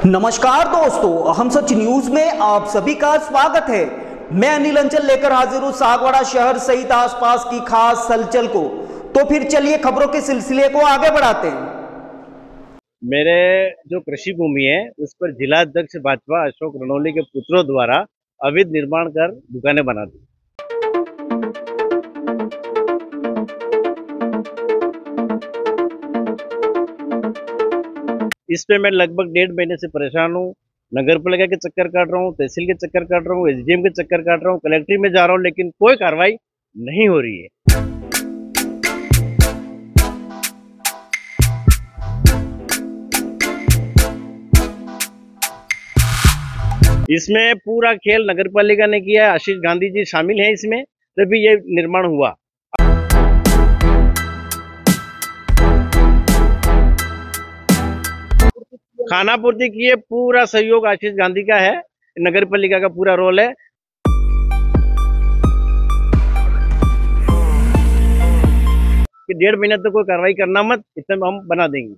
नमस्कार दोस्तों, हम सच न्यूज में आप सभी का स्वागत है। मैं अनिल अंचल लेकर हाजिर हूं सागवाड़ा शहर सहित आसपास की खास हलचल को। तो फिर चलिए खबरों के सिलसिले को आगे बढ़ाते हैं। मेरे जो कृषि भूमि है उस पर जिला अध्यक्ष भाजपा अशोक रणोली के पुत्रों द्वारा अवैध निर्माण कर दुकानें बना दी। इस पे मैं लगभग 1.5 महीने से परेशान हूँ। नगर पालिका के चक्कर काट रहा हूँ, तहसील के चक्कर काट रहा हूँ, एसडीएम के चक्कर काट रहा हूँ, कलेक्ट्री में जा रहा हूँ, लेकिन कोई कार्रवाई नहीं हो रही है। इसमें पूरा खेल नगर पालिका ने किया है, आशीष गांधी जी शामिल हैं इसमें, तभी ये निर्माण हुआ। खाना पूर्ति की ये पूरा सहयोग आशीष गांधी का है, नगर पालिका का पूरा रोल है। कि 1.5 महीने तक कोई कार्रवाई करना मत, इतने में हम बना देंगे।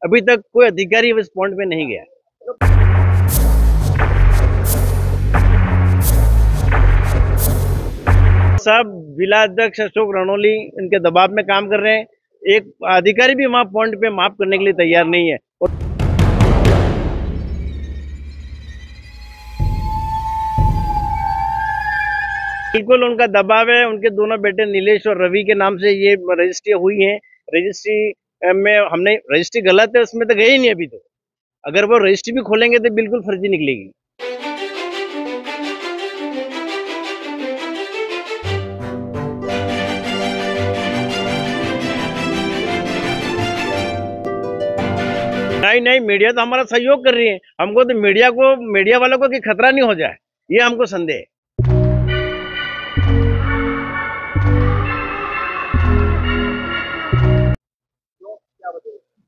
अभी तक कोई अधिकारी इस पॉइंट पे नहीं गया। सब जिला अध्यक्ष अशोक रणोली इनके दबाव में काम कर रहे हैं। एक अधिकारी भी वहां पॉइंट पे माफ करने के लिए तैयार नहीं है। और बिल्कुल उनका दबाव है। उनके दोनों बेटे नीलेश और रवि के नाम से ये रजिस्ट्री हुई है। रजिस्ट्री में हमने रजिस्ट्री गलत है, उसमें तो गए ही नहीं अभी तो। अगर वो रजिस्ट्री भी खोलेंगे तो बिल्कुल फर्जी निकलेगी। नहीं, मीडिया तो हमारा सहयोग कर रही है। हमको तो मीडिया वालों को कि खतरा नहीं हो जाए, ये हमको संदेह है।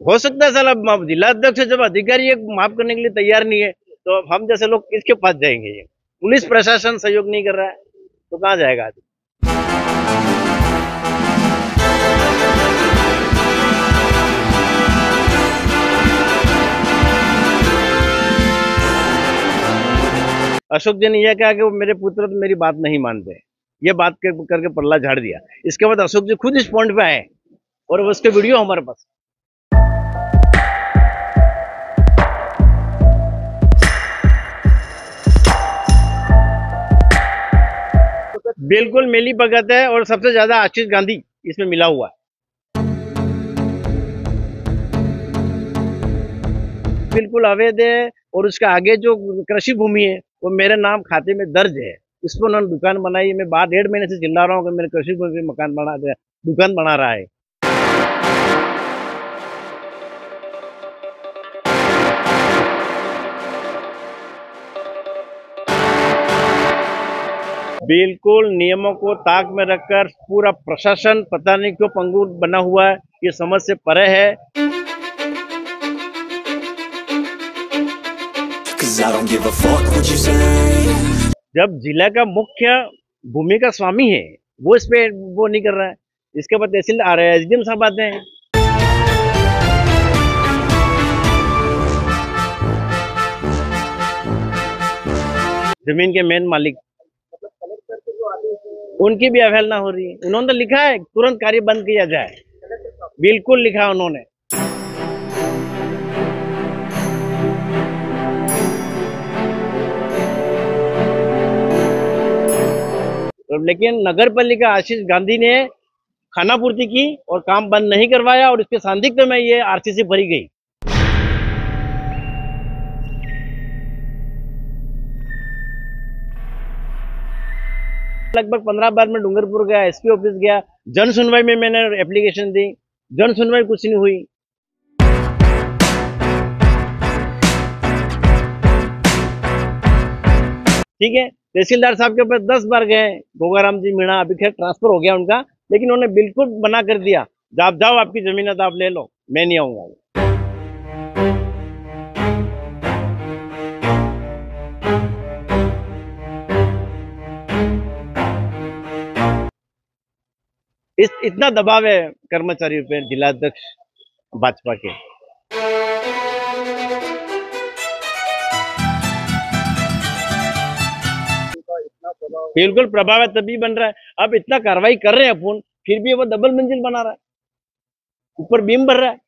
हो सकता है साला जिला अध्यक्ष जब अधिकारी एक माफ करने के लिए तैयार नहीं है तो हम जैसे लोग किसके पास जाएंगे। ये पुलिस प्रशासन सहयोग नहीं कर रहा है तो कहाँ जाएगा आदमी। अशोक जी ने यह कहा कि वो मेरे पुत्र तो मेरी बात नहीं मानते, ये बात करके पल्ला झाड़ दिया। इसके बाद अशोक जी खुद इस पॉइंट पे आए और उसके वीडियो हमारे पास। बिल्कुल मिली भगत है और सबसे ज्यादा आशीष गांधी इसमें मिला हुआ है। बिल्कुल अवैध है। और उसका आगे जो कृषि भूमि है वो मेरे नाम खाते में दर्ज है। उस पर उन्होंने दुकान बनाई। मैं बात 1.5 महीने से चिल्ला रहा हूँ कि मेरे कृषि भूमि मकान बना दिया, दुकान बना रहा है। बिल्कुल नियमों को ताक में रखकर पूरा प्रशासन पता नहीं क्यों पंगु बना हुआ है, ये समझ से परे है। जब जिला का मुख्य भूमि का स्वामी है वो इस पे वो नहीं कर रहा है। इसके बाद तहसील आ रहे हैं, एसडीएम साहब आते हैं। जमीन के मेन मालिक, उनकी भी अवहेलना हो रही है। उन्होंने लिखा है तुरंत कार्य बंद किया जाए, बिल्कुल लिखा उन्होंने। लेकिन नगर पालिका आशीष गांधी ने खाना पूर्ति की और काम बंद नहीं करवाया और इसके संदिग्ध में ये आरसीसी भरी गई। लगभग 15 बार में डूंगरपुर गया, एसपी ऑफिस गया, जन सुनवाई में मैंने एप्लीकेशन दी, जन सुनवाई कुछ नहीं हुई। ठीक है, तहसीलदार साहब के पास 10 बार गए, गोगाराम जी मीणा, अभी खैर ट्रांसफर हो गया उनका, लेकिन उन्होंने बिल्कुल मना कर दिया। आप जाओ, आपकी जमीन है तो आप ले लो, मैं नहीं आऊंगा। इतना दबाव है कर्मचारियों पे जिला अध्यक्ष भाजपा के। बिल्कुल प्रभाव है, तभी बन रहा है। अब इतना कार्रवाई कर रहे हैं अपन, फिर भी वो डबल मंजिल बना रहा है, ऊपर बीम भर रहा है।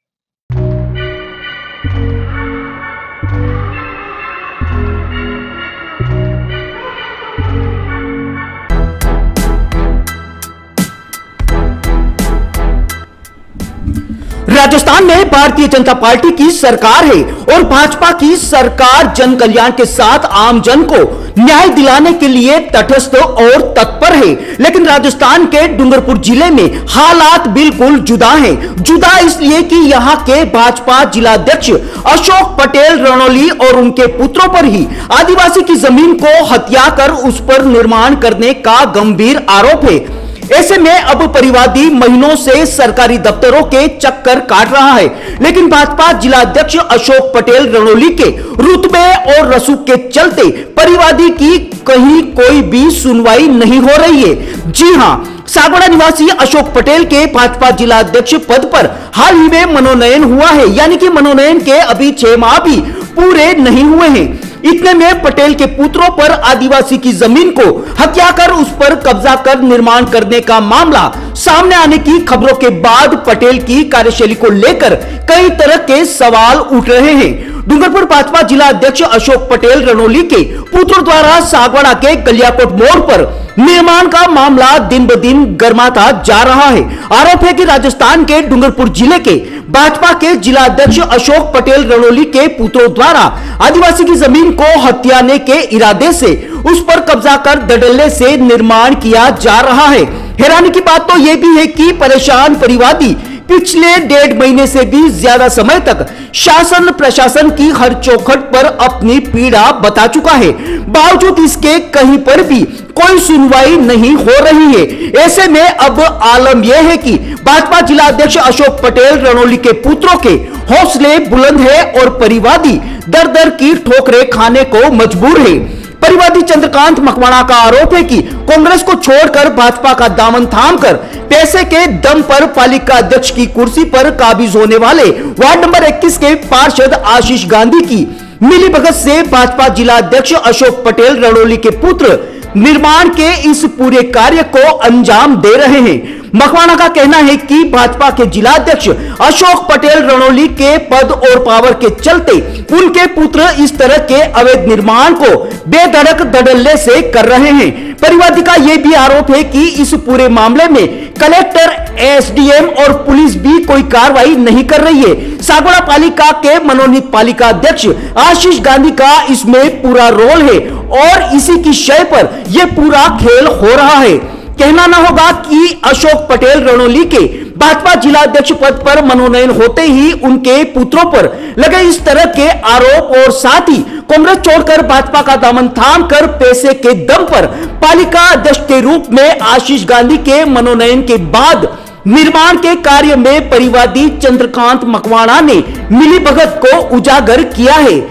राजस्थान में भारतीय जनता पार्टी की सरकार है और भाजपा की सरकार जन कल्याण के साथ आम जन को न्याय दिलाने के लिए तटस्थ और तत्पर है। लेकिन राजस्थान के डूंगरपुर जिले में हालात बिल्कुल जुदा हैं। जुदा इसलिए कि यहां के भाजपा जिलाध्यक्ष अशोक पटेल रणौली और उनके पुत्रों पर ही आदिवासी की जमीन को हत्या कर उस पर निर्माण करने का गंभीर आरोप है। ऐसे में अब परिवादी महीनों से सरकारी दफ्तरों के चक्कर काट रहा है, लेकिन भाजपा जिलाध्यक्ष अशोक पटेल रणौली के रुतबे और रसूख के चलते परिवादी की कहीं कोई भी सुनवाई नहीं हो रही है। जी हां, सागवाड़ा निवासी अशोक पटेल के भाजपा जिलाध्यक्ष पद पर हाल ही में मनोनयन हुआ है, यानी कि मनोनयन के अभी 6 माह भी पूरे नहीं हुए हैं। इतने में पटेल के पुत्रों पर आदिवासी की जमीन को हत्या कर उस पर कब्जा कर निर्माण करने का मामला सामने आने की खबरों के बाद पटेल की कार्यशैली को लेकर कई तरह के सवाल उठ रहे हैं। डूंगरपुर भाजपा जिला अध्यक्ष अशोक पटेल रणौली के पुत्रों द्वारा सागवाड़ा के गलियाकोट मोड़ पर निर्माण का मामला दिन ब दिन गर्माता जा रहा है। आरोप है कि राजस्थान के डूंगरपुर जिले के भाजपा के जिला अध्यक्ष अशोक पटेल रणौली के पुत्रों द्वारा आदिवासी की जमीन को हथियाने के इरादे से उस पर कब्जा कर धड़ल्ले से निर्माण किया जा रहा है। हैरानी की बात तो यह भी है कि परेशान परिवादी पिछले 1.5 महीने से भी ज्यादा समय तक शासन प्रशासन की हर चौखट पर अपनी पीड़ा बता चुका है। बावजूद इसके कहीं पर भी कोई सुनवाई नहीं हो रही है। ऐसे में अब आलम यह है कि भाजपा जिला अध्यक्ष अशोक पटेल रणौली के पुत्रों के हौसले बुलंद है और परिवादी दर दर की ठोकरें खाने को मजबूर है। परिवादी चंद्रकांत मकवाणा का आरोप है कि कांग्रेस को छोड़कर भाजपा का दामन थामकर पैसे के दम पर पालिका अध्यक्ष की कुर्सी पर काबिज होने वाले वार्ड नंबर 21 के पार्षद आशीष गांधी की मिलीभगत से भाजपा जिला अध्यक्ष अशोक पटेल रणौली के पुत्र निर्माण के इस पूरे कार्य को अंजाम दे रहे हैं। मकवाणा का कहना है कि भाजपा के जिलाध्यक्ष अशोक पटेल रणौली के पद और पावर के चलते उनके पुत्र इस तरह के अवैध निर्माण को बेधड़क धड़ल्ले से कर रहे हैं। परिवादी का यह भी आरोप है कि इस पूरे मामले में कलेक्टर, एसडीएम और पुलिस भी कोई कार्रवाई नहीं कर रही है। सागवाड़ा पालिका के मनोनीत पालिका अध्यक्ष आशीष गांधी का इसमें पूरा रोल है और इसी की शय पर यह पूरा खेल हो रहा है। कहना ना होगा कि अशोक पटेल रणौली के भाजपा जिला अध्यक्ष पद पर मनोनयन होते ही उनके पुत्रों पर लगे इस तरह के आरोप और साथ ही कांग्रेस छोड़कर भाजपा का दामन थाम कर पैसे के दम पर पालिका अध्यक्ष के रूप में आशीष गांधी के मनोनयन के बाद निर्माण के कार्य में परिवादी चंद्रकांत मकवाणा ने मिलीभगत को उजागर किया है।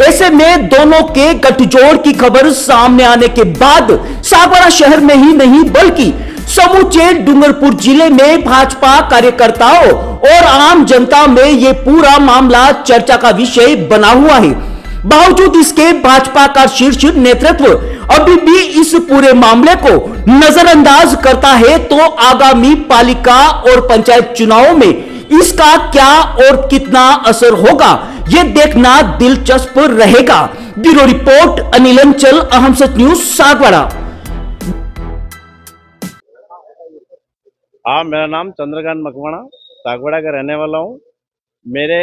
ऐसे में दोनों के गठजोड़ की खबर सामने आने के बाद सागवाड़ा शहर में ही नहीं बल्कि समूचे डूंगरपुर जिले में भाजपा कार्यकर्ताओं और आम जनता में यह पूरा मामला चर्चा का विषय बना हुआ है। बावजूद इसके भाजपा का शीर्ष नेतृत्व अभी भी इस पूरे मामले को नजरअंदाज करता है, तो आगामी पालिका और पंचायत चुनावों में इसका क्या और कितना असर होगा यह देखना दिलचस्प रहेगा। ब्यूरो रिपोर्ट अनिल अंचल, अहम सच न्यूज, सागवाड़ा। हाँ, मेरा नाम चंद्रकांत मकवाणा, सागवाड़ा का रहने वाला हूँ। मेरे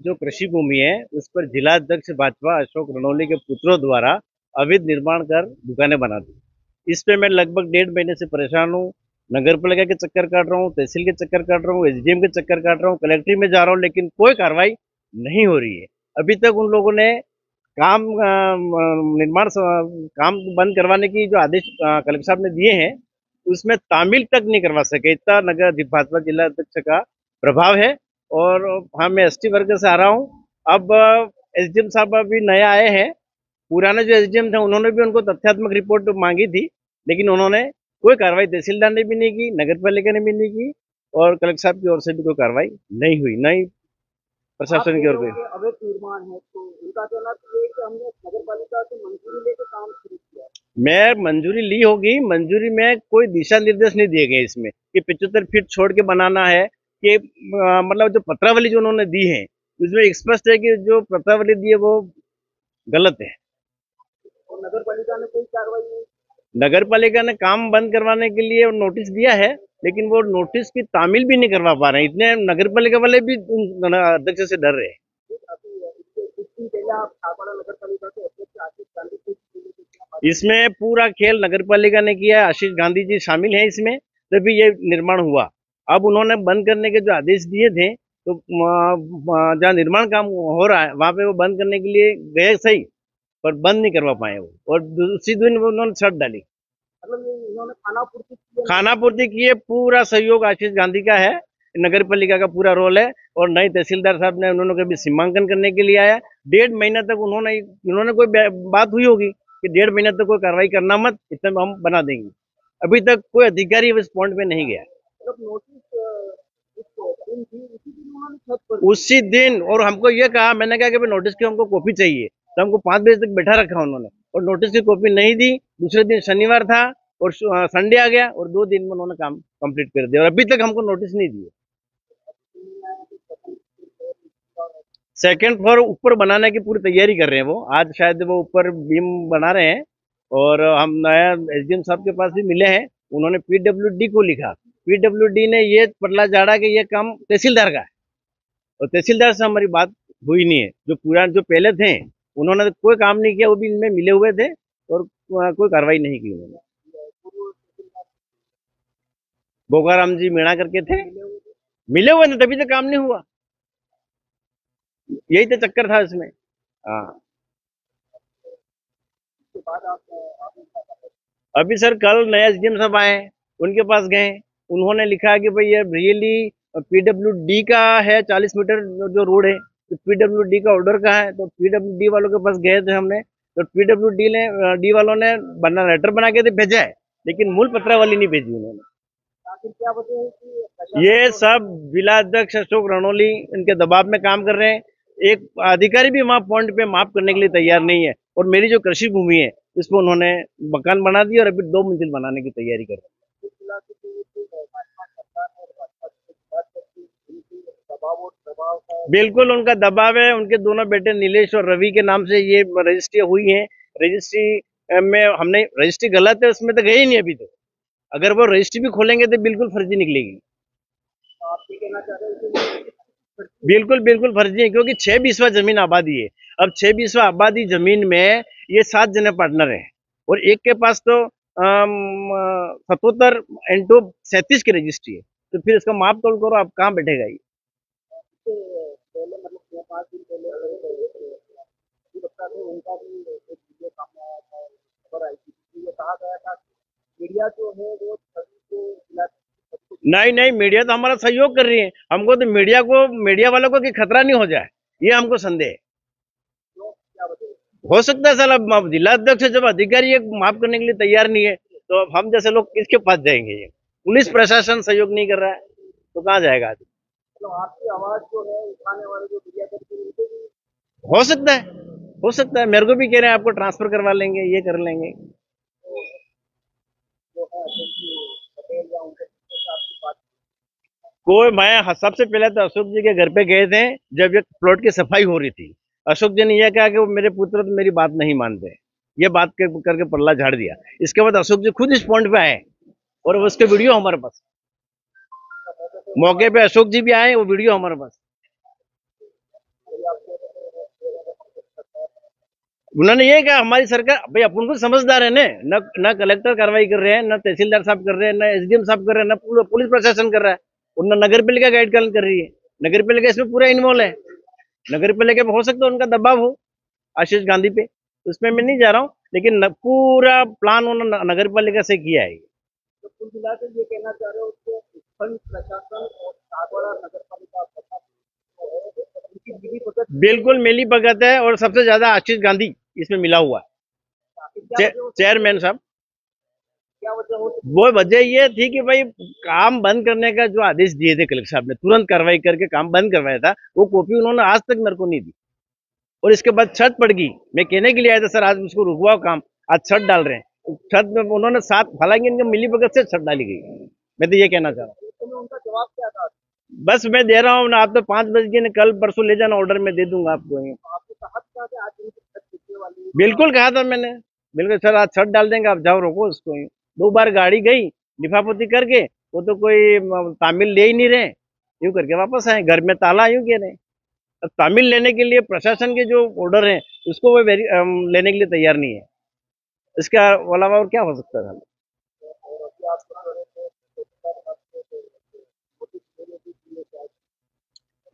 जो कृषि भूमि है उस पर जिला अध्यक्ष भाजपा अशोक रणौली के पुत्रों द्वारा अवैध निर्माण कर दुकानें बना दी। इस पे मैं लगभग 1.5 महीने से परेशान हूँ। नगर पालिका के चक्कर काट रहा हूँ, तहसील के चक्कर काट रहा हूँ, एसडीएम के चक्कर काट रहा हूँ, कलेक्ट्री में जा रहा हूँ, लेकिन कोई कार्रवाई नहीं हो रही है। अभी तक उन लोगों ने काम बंद करवाने की जो आदेश कलेक्टर साहब ने दिए हैं उसमें तामील तक नहीं करवा सके। इतना नगर भाजपा जिला अध्यक्ष का प्रभाव है। और हाँ, मैं एसटी वर्ग से आ रहा हूँ। अब एसडीएम साहब अभी नए आए हैं। पुराने जो एसडीएम थे उन्होंने भी उनको तथ्यात्मक रिपोर्ट मांगी थी, लेकिन उन्होंने कोई कार्रवाई तहसीलदार ने भी नहीं की, नगर पालिका ने भी नहीं की और कलेक्टर साहब की ओर से भी कोई कार्रवाई नहीं हुई, नहीं प्रशासन की ओर से। अवैध निर्माण है तो उनका कहना है कि हमने नगर पालिका से मंजूरी लेकर काम शुरू किया। मैं मंजूरी ली होगी, मंजूरी में कोई दिशा निर्देश नहीं दिए गए इसमें कि 75 फीट छोड़ के बनाना है कि मतलब जो पत्रावली जो उन्होंने दी है उसमें स्पष्ट है कि जो पत्रावली दी है वो गलत है। और नगर पालिका ने कोई कार्रवाई नहीं? नगर पालिका ने काम बंद करवाने के लिए नोटिस दिया है, लेकिन वो नोटिस की तामील भी नहीं करवा पा रहे हैं। इतने नगर पालिका वाले भी उन अध्यक्ष से डर रहे हैं। कुछ दिन पहले आप छापाड़ा नगर पालिका के अध्यक्ष आशीष गांधी को इसमें पूरा खेल नगर पालिका ने किया, आशीष गांधी जी शामिल हैं इसमें, तभी ये निर्माण हुआ। अब उन्होंने बंद करने के जो आदेश दिए थे, तो जहाँ निर्माण काम हो रहा है वहां पे वो बंद करने के लिए गए सही, पर बंद नहीं करवा पाए वो, और उसी दिन उन्होंने शर्त डाली। मतलब इन्होंने खानापूर्ति की है? खानापूर्ति की है, पूरा सहयोग आशीष गांधी का है, नगर पालिका का पूरा रोल है। और नए तहसीलदार साहब ने उन्होंने कभी सीमांकन करने के लिए आया, 1.5 महीना तक उन्होंने कोई बात हुई होगी कि 1.5 महीना तक कोई कार्रवाई करना मत, इतने में हम बना देंगे। अभी तक कोई अधिकारी इस पॉइंट पे नहीं गया। मतलब नोटिस दिन थी, उसी दिन उन्होंने छत पर उसी दिन, और हमको ये कहा, मैंने कहा कि भाई नोटिस की हमको कॉपी चाहिए, तो हमको 5 बजे तक बैठा रखा उन्होंने, और नोटिस की कॉपी नहीं दी। दूसरे दिन शनिवार था और संडे आ गया, और 2 दिन में उन्होंने काम कंप्लीट कर दिया, और अभी तक हमको नोटिस नहीं दिए। सेकेंड फ्लोर ऊपर बनाने की पूरी तैयारी कर रहे हैं वो, आज शायद वो ऊपर बीम बना रहे हैं। और हम नया एसडीएम साहब के पास भी मिले हैं, उन्होंने पीडब्ल्यूडी को लिखा, पीडब्ल्यूडी ने ये पटला झाड़ा कि ये काम तहसीलदार का है, और तहसीलदार से हमारी बात हुई नहीं है। जो पहले थे उन्होंने कोई काम नहीं किया, वो भी इनमें मिले हुए थे, और कोई कार्रवाई नहीं की उन्होंने। बोगाराम जी मीणा करके थे, मिले हुए थे, तभी तो काम नहीं हुआ। यही तो चक्कर था इसमें। हाँ, अभी सर कल नया एसडीएम साहब आए, उनके पास गए, उन्होंने लिखा कि भाई ये रियली पीडब्ल्यूडी का है, 40 मीटर जो रोड है, तो पीडब्ल्यूडी का ऑर्डर का है। तो पीडब्ल्यूडी वालों के पास गए थे हमने, तो पीडब्ल्यूडी ने डी वालों ने लेटर बना के भेजा है, लेकिन मूल पत्रावली नहीं भेजी उन्होंने। आखिर क्या वजह है कि ये सब जिलाध्यक्ष अशोक रणोली इनके दबाव में काम कर रहे हैं। एक अधिकारी भी वहां पॉइंट पे माफ करने के लिए तैयार नहीं है, और मेरी जो कृषि भूमि है इस पर उन्होंने मकान बना दिया, और अभी 2 मंजिल बनाने की तैयारी कर रहे हैं। बिल्कुल उनका दबाव है, उनके दोनों बेटे नीलेश और रवि के नाम से ये रजिस्ट्री हुई है। रजिस्ट्री में हमने, रजिस्ट्री गलत है उसमें तो गए ही नहीं अभी तो, अगर वो रजिस्ट्री भी खोलेंगे तो बिल्कुल फर्जी निकलेगी। आप ये कहना चाह रहे हैं कि बिल्कुल बिल्कुल फर्जी है, क्योंकि 6 बीसवा जमीन आबादी है। अब 6 बीसवा आबादी जमीन में ये 7 जने पार्टनर हैं, और एक के पास तो 77 इंटू 37 की रजिस्ट्री है, तो फिर इसका माप तोल करो, आप कहाँ बैठेगा ये। पहले मतलब 5 दिन पहले बता दें, उनका भी एक वीडियो सामने आया था, खबर आई थी, ये कहा गया था मीडिया जो है वो सभी को नहीं नहीं, मीडिया तो हमारा सहयोग कर रही है, हमको तो मीडिया वालों को कि खतरा नहीं हो जाए, ये हमको संदेह है। हो सकता है सर, अब जिला अध्यक्ष जब अधिकारी माफ करने के लिए तैयार नहीं है, तो अब हम जैसे लोग किसके पास जाएंगे। ये पुलिस प्रशासन सहयोग नहीं कर रहा है, तो कहाँ जाएगा आदमी। तो आपकी आवाज जो है उठाने वाले जो मीडिया करते हैं, हो सकता है, मेरे को भी कह रहे हैं आपको ट्रांसफर करवा लेंगे, ये कर लेंगे। मैं सबसे पहले तो अशोक जी के घर पे गए थे, जब एक प्लॉट की सफाई हो रही थी। अशोक जी ने यह कहा कि वो मेरे पुत्र तो मेरी बात नहीं मानते, ये बात करके पल्ला झाड़ दिया। इसके बाद अशोक जी खुद इस पॉइंट पे आए, और उसके वीडियो हमारे पास, मौके पे अशोक जी भी आए, वो वीडियो हमारे पास। उन्होंने ये कहा हमारी सरकार, भाई अपन को समझदार है न कलेक्टर कार्रवाई कर रहे हैं, न तहसीलदार साहब कर रहे हैं, न एसडीएम साहब कर रहे हैं, न पुलिस प्रशासन कर रहा है, और न नगर पालिका गाइडलाइन कर रही है। नगर पालिका इसमें पूरा इन्वॉल्व है, नगर पालिका पे हो सकता है उनका दबाव हो आशीष गांधी पे, उसमें मैं नहीं जा रहा हूँ, लेकिन पूरा प्लान उन्होंने नगर पालिका से किया है। तो कुल मिला के ये कहना चाह रहे हो कि प्रशासन और छापाड़ा नगर पालिका बिल्कुल मिली भगत है, और सबसे ज्यादा आशीष गांधी इसमें मिला हुआ है, चेयरमैन साहब। क्या वजह हो? वो वजह ये थी कि भाई काम बंद करने का जो आदेश दिए थे कलेक्टर साहब ने, तुरंत कार्रवाई करके काम बंद करवाया था, वो कॉपी उन्होंने आज तक मेरे को नहीं दी। और इसके बाद छत पड़ गई, मैं कहने के लिए आया था सर आज उसको रुकवाओ काम, आज छत डाल रहे हैं, छत में उन्होंने साथ, हालांकि इनके मिली भगत से छत डाली गई। मैं तो ये कहना चाह रहा हूँ। उनका जवाब क्या था? बस मैं दे रहा हूँ ना, आप तो 5 बज गए ना, कल परसों ले जाना, ऑर्डर में दे दूंगा आपको। आपको कहा था कि आज इनकी छत गिरने वाली है? बिल्कुल कहा था मैंने, बिल्कुल सर आज छत डाल देंगे, आप जाओ रोको उसको। 2 बार गाड़ी गई लिफापोती करके, वो तो कोई तामील ले ही नहीं रहे, यूं करके वापस आए, घर में ताला यूं कह रहे। अब तामील लेने के लिए प्रशासन के जो ऑर्डर है उसको वो लेने के लिए तैयार नहीं है। इसके अलावा और क्या हो सकता था?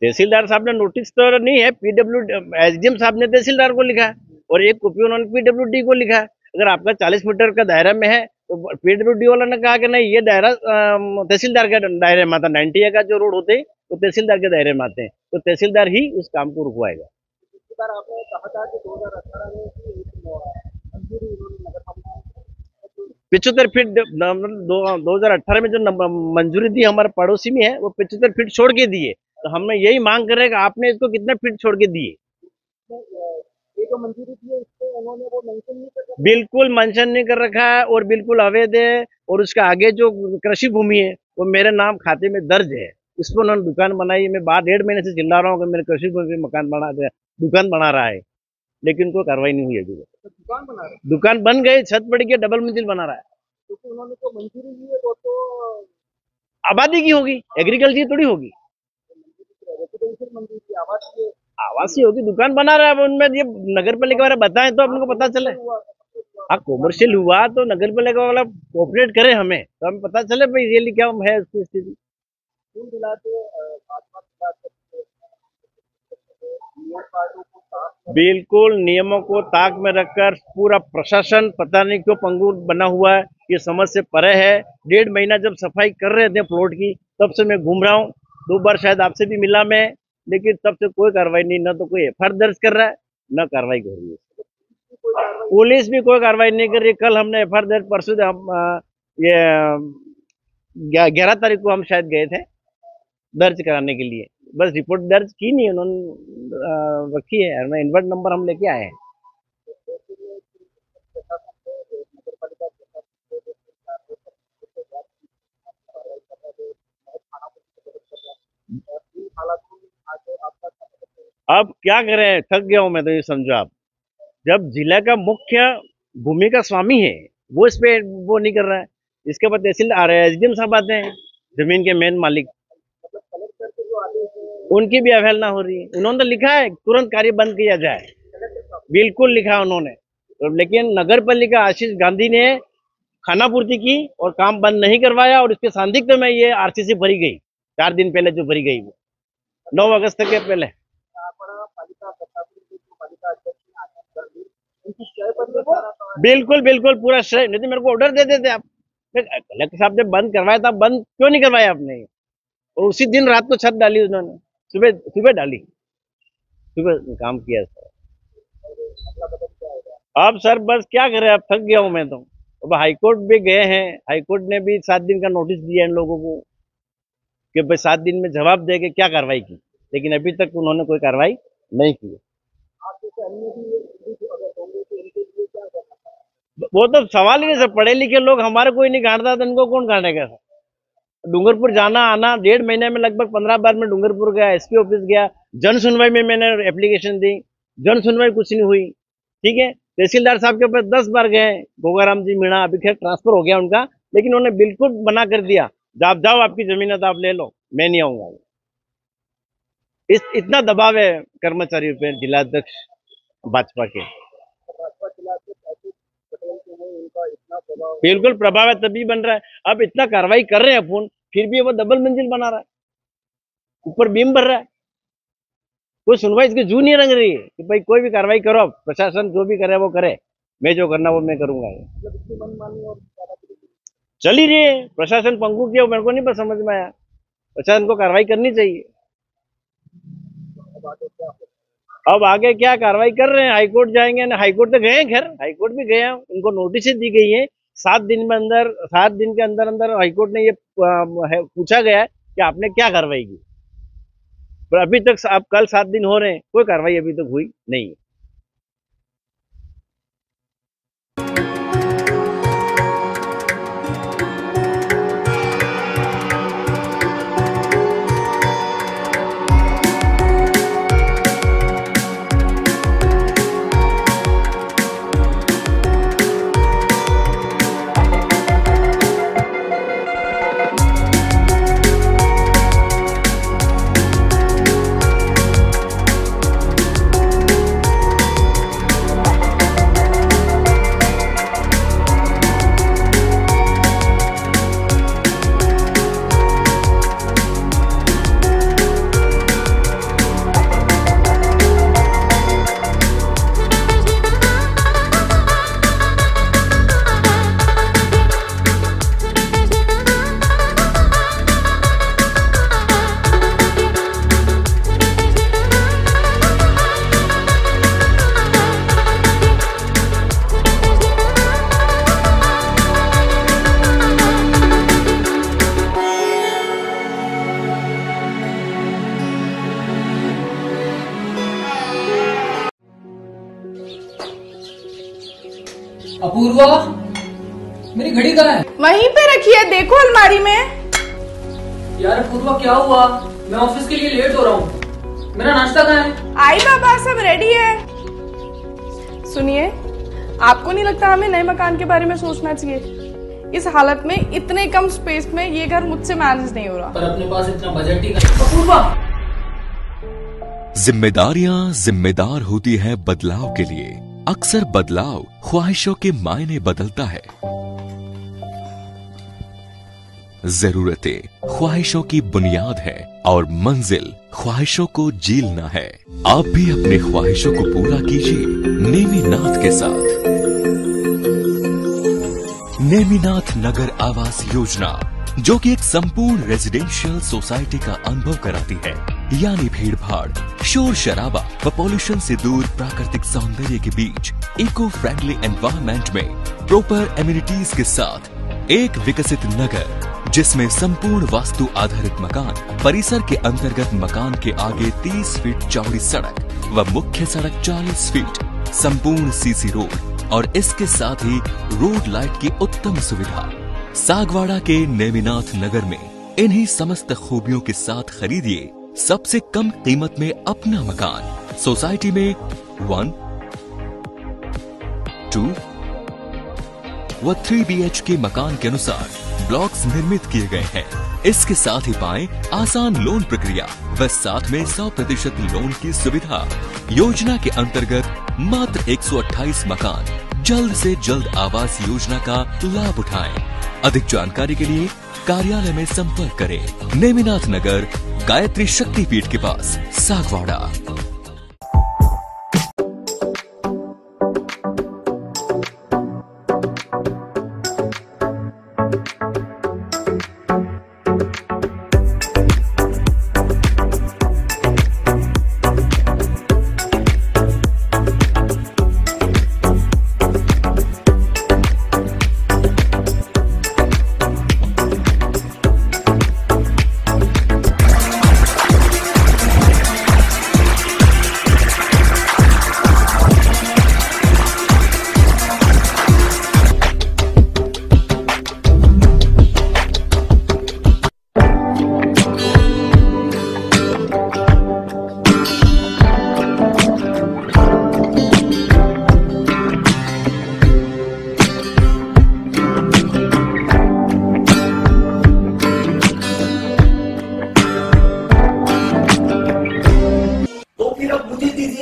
तहसीलदार साहब ने नोटिस तो नहीं है, पीडब्ल्यू एसडीएम साहब ने तहसीलदार को लिखा है, और एक कॉपी उन्होंने पीडब्ल्यूडी को लिखा है। अगर आपका 40 मीटर का दायरा में है तो पीडब्ल्यूडी वाला ने कहा कि नहीं, ये दायरा तहसीलदार के दायरे में आता, 90 का जो रोड होते हैं तो तहसीलदार के दायरे में आते हैं, तो तहसीलदार ही उस काम को रुकवाएगा। आपने कहा था कि 2018 में मंजूरी उन्होंने नगर पालिका 75 फीट 2018 में जो मंजूरी दी हमारे पड़ोसी में है, वो 75 फीट छोड़ के दिए। तो हम यही मांग कर रहे हैं कि आपने इसको कितने फीट छोड़ के दिए? ये जो मंजूरी दी है इससे उन्होंने वो मेंशन नहीं कर रखा, बिल्कुल मेंशन नहीं कर रखा है, और बिल्कुल अवैध है। और उसका आगे जो कृषि भूमि है वो मेरे नाम खाते में दर्ज है, उस पर उन्होंने दुकान बनाई। मैं 1.5 महीने से चिल्ला रहा हूँ कि मेरे कृषि भूमि मकान बना दे, दुकान बना रहा है, लेकिन कोई कार्रवाई नहीं हुई अभी। दुकान बना रहे, दुकान बन गई, छत पड़ गई, डबल मंजिल बना रहा है। क्योंकि उन्होंने जो मंजूरी दी है वो तो आबादी की होगी, एग्रीकल्चर थोड़ी होगी, रेजिडेंशियल मंजूरी की, आवासीय आवासीय होगी। दुकान बना रहा है, अब उनमें ये नगर पालिका वाले बताएं तो अपने को पता चले। हाँ कॉमर्शियल हुआ तो नगर पालिका वाला कोऑपरेट करे हमें, तो हमें पता चले भाई रियली क्या है उसकी स्थिति। कुल मिलाते भाजपा बिल्कुल नियमों को ताक में रखकर पूरा प्रशासन पता नहीं क्यों पंगु बना हुआ है, ये समझ से परे है। 1.5 महीना जब सफाई कर रहे थे प्लॉट की, तब से मैं घूम रहा हूँ, 2 बार शायद आपसे भी मिला मैं, लेकिन तब से कोई कार्रवाई नहीं, न तो कोई एफआईआर दर्ज कर रहा है, न कार्रवाई कर रही है। पुलिस भी कोई कार्रवाई नहीं कर रही। कल हमने एफआईआर दर्ज, परसों ये 11 तारीख को हम शायद गए थे दर्ज कराने के लिए, बस रिपोर्ट दर्ज की नहीं उन्होंने, रखी है, इन्वर्ट नंबर हम लेके आए हैं। अब क्या करें, थक गया हूं मैं तो, ये समझो आप, जब जिला का मुख्य भूमि का स्वामी है वो इस पे वो नहीं कर रहा है, इसके बाद तहसीलदार एसडीएम साहब आते हैं, जमीन के मेन मालिक, उनकी भी अवहेलना हो रही है। उन्होंने तो लिखा है तुरंत कार्य बंद किया जाए, बिल्कुल लिखा है उन्होंने, तो लेकिन नगर पालिका आशीष गांधी ने खानापूर्ति की और काम बंद नहीं करवाया, और इसके सांदिग्ध में ये आरसीसी भरी गई 4 दिन पहले, जो भरी गई वो 9 अगस्त के पहले। बिल्कुल बिल्कुल पूरा श्रेय, नहीं तो मेरे को ऑर्डर दे देते आप, कलेक्टर साहब ने बंद करवाया था, बंद क्यों नहीं करवाया आपने? और उसी दिन रात को छत डाली उन्होंने, सुबह सुबह डाली, सुबह काम किया सर। अब सर बस क्या करें, अब थक गया हूं मैं तो। अब हाईकोर्ट भी गए हैं, हाईकोर्ट ने भी 7 दिन का नोटिस दिया इन लोगों को कि भाई 7 दिन में जवाब देके क्या कार्रवाई की, लेकिन अभी तक उन्होंने कोई कार्रवाई नहीं की। वो तो सवाल ही नहीं सर, पढ़े लिखे लोग हमारे कोई नहीं गांटता तो इनको कौन गांटेगा सर? डूंगरपुर जाना आना 1.5 महीने में लगभग 15 बार में डूंगरपुर गया, एसपी ऑफिस गया, जन सुनवाई में मैंने एप्लीकेशन दी, जन सुनवाई कुछ नहीं हुई। ठीक है, तहसीलदार साहब के पास 10 बार गए, गोगाराम जी मीणा, अभी खैर ट्रांसफर हो गया उनका, लेकिन उन्होंने बिल्कुल मना कर दिया, आप जाओ, आपकी जमीन है तो आप ले लो, मैं नहीं आऊंगा। इतना दबाव है कर्मचारियों पे जिलाध्यक्ष भाजपा के, बिल्कुल प्रभाव है, तभी बन रहा है। अब इतना कार्रवाई कर रहे हैं अपन, फिर भी वो डबल मंजिल बना रहा है, ऊपर बीम भर रहा है, कोई सुनवाई इसकी जू नहीं रंग रही है कि भाई कोई भी कार्रवाई करो, प्रशासन जो भी करे वो करे, मैं जो करना वो मैं करूंगा। चल ही रही है, प्रशासन पंगु किया, मेरे को नहीं बस समझ में आया, प्रशासन को कार्रवाई करनी चाहिए। अब आगे क्या कार्रवाई कर रहे हैं, हाईकोर्ट जाएंगे ना, हाईकोर्ट तो गए, खैर हाईकोर्ट भी गए, उनको नोटिस दी गई है 7 दिन में अंदर, 7 दिन के अंदर अंदर हाईकोर्ट ने ये पूछा गया है कि आपने क्या कार्रवाई की, पर अभी तक, अब कल 7 दिन हो रहे हैं, कोई कार्रवाई अभी तक हुई नहीं है। पूर्वा, मेरी घड़ी कहाँ है? वहीं पे रखी है, देखो अलमारी में। यार पूर्वा क्या हुआ? मैं ऑफिस के लिए लेट हो रहा हूँ। मेरा नाश्ता कहाँ है? आई बाबा, सब रेडी है। सुनिए, आपको नहीं लगता हमें नए मकान के बारे में सोचना चाहिए? इस हालत में इतने कम स्पेस में ये घर मुझसे मैनेज नहीं हो रहा। पर अपने पास इतना बजट ही नहीं। पूर्वा, जिम्मेदारियां जिम्मेदार होती है बदलाव के लिए। अक्सर बदलाव ख्वाहिशों के मायने बदलता है। जरूरतें ख्वाहिशों की बुनियाद है और मंजिल ख्वाहिशों को जीलना है। आप भी अपने ख्वाहिशों को पूरा कीजिए नेमीनाथ के साथ। नेमीनाथ नगर आवास योजना, जो कि एक संपूर्ण रेजिडेंशियल सोसाइटी का अनुभव कराती है, यानी भीड़ भाड़, शोर शराबा व पॉल्यूशन से दूर प्राकृतिक सौंदर्य के बीच इको फ्रेंडली एनवायरनमेंट में प्रॉपर एमिनिटीज के साथ एक विकसित नगर, जिसमें संपूर्ण वास्तु आधारित मकान, परिसर के अंतर्गत मकान के आगे 30 फीट चौड़ी सड़क व मुख्य सड़क 40 फीट, संपूर्ण सीसी रोड और इसके साथ ही रोड लाइट की उत्तम सुविधा। सागवाड़ा के नेमीनाथ नगर में इन्हीं समस्त खूबियों के साथ खरीदिए सबसे कम कीमत में अपना मकान। सोसाइटी में 1, 2 व 3 BHK मकान के अनुसार ब्लॉक्स निर्मित किए गए हैं। इसके साथ ही पाएं आसान लोन प्रक्रिया व साथ में 100% लोन की सुविधा। योजना के अंतर्गत मात्र 128 मकान जल्द से जल्द आवास योजना का लाभ उठाएं। अधिक जानकारी के लिए कार्यालय में संपर्क करें। नेमीनाथ नगर, गायत्री शक्तिपीठ के पास, सागवाड़ा।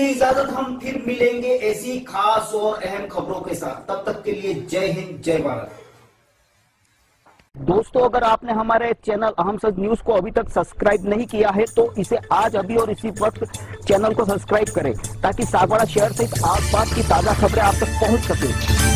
इजाजत, हम फिर मिलेंगे ऐसी खास और अहम खबरों के साथ। तब तक के लिए जय हिंद, जय भारत। दोस्तों, अगर आपने हमारे चैनल अहम सच न्यूज को अभी तक सब्सक्राइब नहीं किया है तो इसे आज अभी और इसी वक्त चैनल को सब्सक्राइब करें, ताकि सागवाड़ा शहर सहित आसपास की ताजा खबरें आप तक पहुंच सके।